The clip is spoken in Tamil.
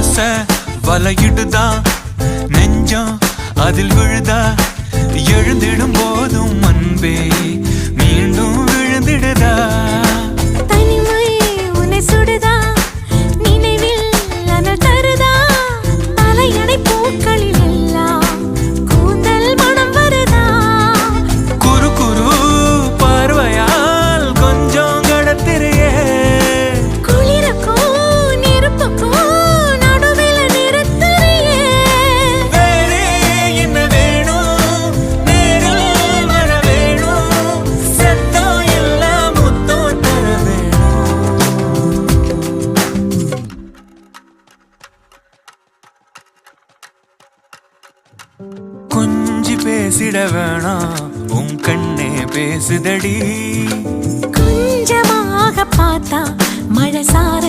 ஆசை வலையிடுதா நெஞ்சம் அதில் விழுதா எழுந்திடும் போதும் அன்பே மீண்டும் விழுந்திடுதா தனிமை உன்னை சுடுதா நினைவில் அனல் தருதா தலையணை பூக்களில் எல்லாம் கூந்தல் மனம் வருதா குறு குறு பார்வையால் கொஞ்சம் கடத்திரியே குளிருக்கும் நெருப்புக்கும் நடுவில் நிறுத்தறியே வேறே என்ன வேணும் நேரில் வர வேணும் சத்தம் எல்லாம் முத்தம் தர வேணும் கொஞ்சி பேசிட வேணாம் உன் கண்ணே பேசுதடி கொஞ்சமாக பார்த்தா மழை சார